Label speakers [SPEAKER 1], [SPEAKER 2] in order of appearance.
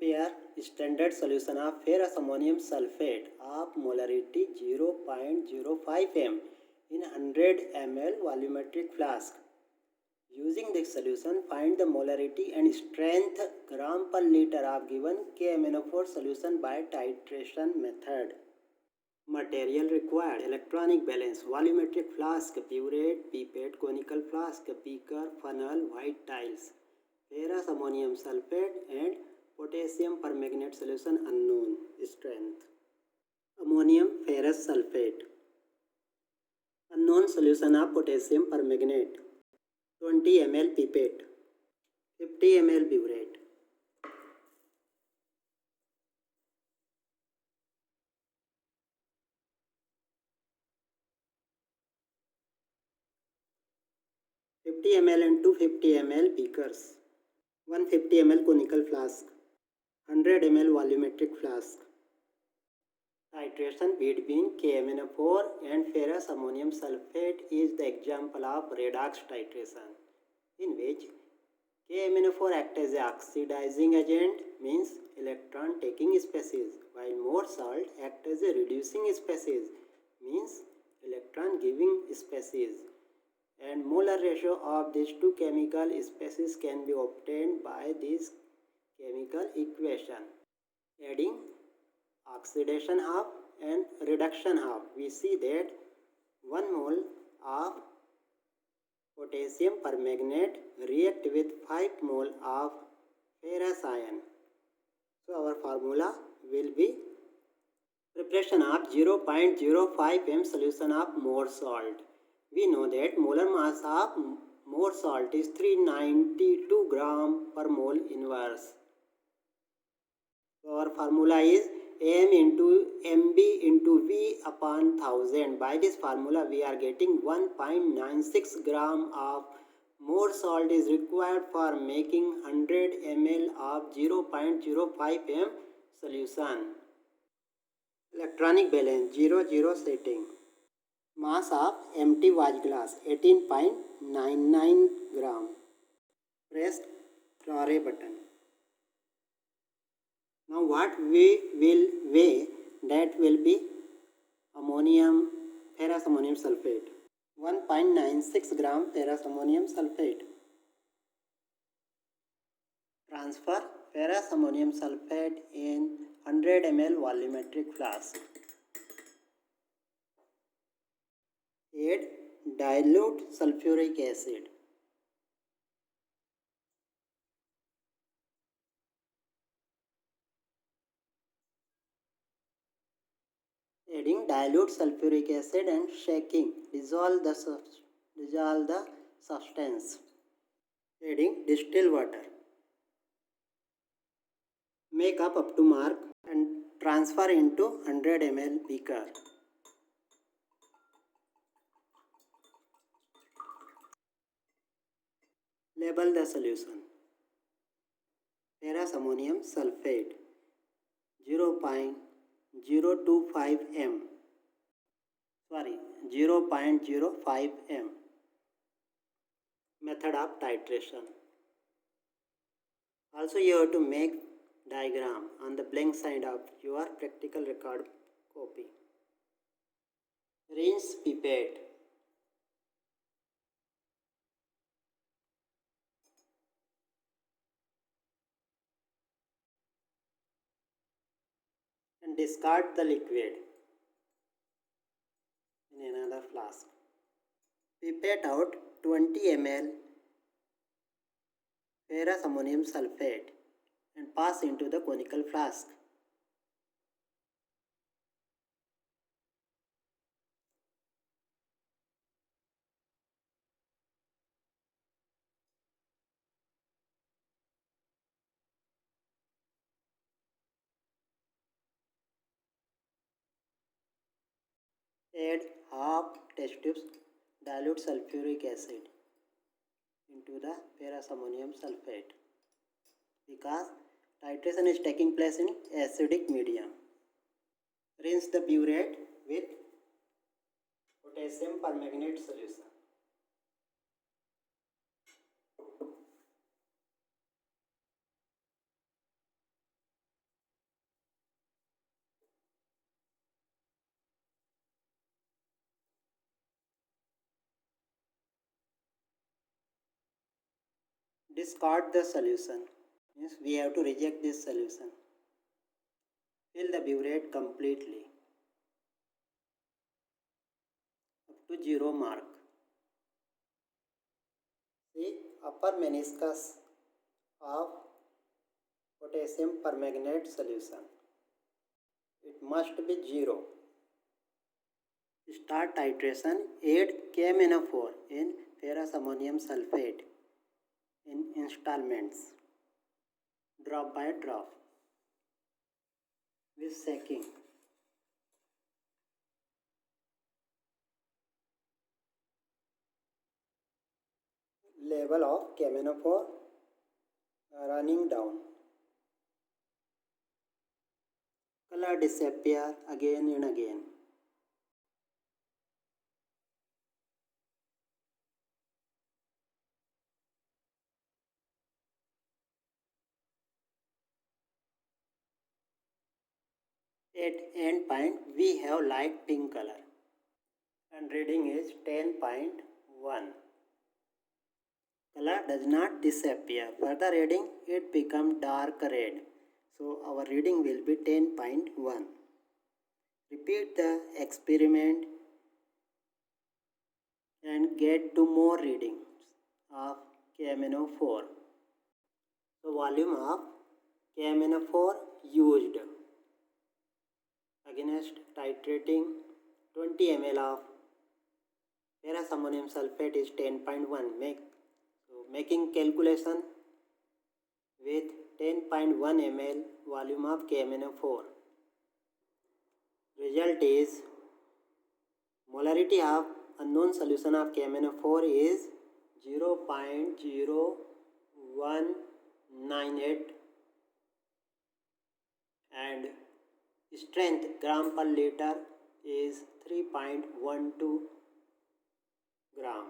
[SPEAKER 1] Prepare standard solution of ferrous ammonium sulfate of molarity 0.05 m in 100 ml volumetric flask. Using this solution, find the molarity and strength gram per liter of given KMnO4 solution by titration method. Material required: electronic balance, volumetric flask, burette, pipette, conical flask, beaker, funnel, white tiles, ferrous ammonium sulfate and potassium permanganate solution unknown. Strength: ammonium ferrous sulfate. Unknown solution of potassium permanganate. 20 ml pipette, 50 ml burette. ml and 250 ml beakers, 150 ml conical flask, 100 ml volumetric flask. Titration between KMnO4 and ferrous ammonium sulfate is the example of redox titration, in which KMnO4 acts as an oxidizing agent, means electron taking species, while more salt acts as a reducing species, means electron giving species. And molar ratio of these two chemical species can be obtained by this chemical equation. Adding oxidation half and reduction half, we see that 1 mole of potassium permanganate react with 5 mole of ferrous ion. So our formula will be preparation of 0.05 m solution of more salt. We know that molar mass of more salt is 392 gram per mole inverse. So our formula is m into mb into v upon 1000. By this formula we are getting 1.96 gram of more salt is required for making 100 ml of 0.05 m solution. Electronic balance 0 setting. Mass of empty watch glass 18.99 gram. Press Claret button. Now what we will weigh, that will be ferrous ammonium sulfate. 1.96 gram ferrous ammonium sulfate. Transfer ferrous ammonium sulfate in 100 ml volumetric flask. Add dilute sulfuric acid. Adding dilute sulfuric acid and shaking, dissolve the substance. Adding distilled water. Make up to mark and transfer into 100 ml beaker. Label the solution. Ferrous ammonium sulfate 0.025 m. 0.05 m. Method of titration. Also you have to make diagram on the blank side of your practical record copy. Rinse pipette. And discard the liquid in another flask. Pipette out 20 ml ferrous ammonium sulfate and pass into the conical flask. Add half test tubes dilute sulfuric acid into the ferrous ammonium sulfate, because titration is taking place in acidic medium. Rinse the burette with potassium permanganate solution. Discard the solution. Means we have to reject this solution. Fill the burette completely up to 0 mark. See, upper meniscus of potassium permanganate solution. It must be 0. Start titration. Add KMnO4 in ferrous ammonium sulfate in installments, drop by drop, with shaking. Level of KMnO4 running down. Color disappear again and again. At end point we have light pink color and reading is 10.1. Color does not disappear. Further reading it become dark red. So our reading will be 10.1. Repeat the experiment and get to more readings of KMnO4. So volume of KMnO4 used against titrating 20 ml of ferrous ammonium sulfate is 10.1. Making calculation with 10.1 ml volume of KMnO4. Result is molarity of unknown solution of KMnO4 is 0.0198 and strength gram per liter is 3.12 gram.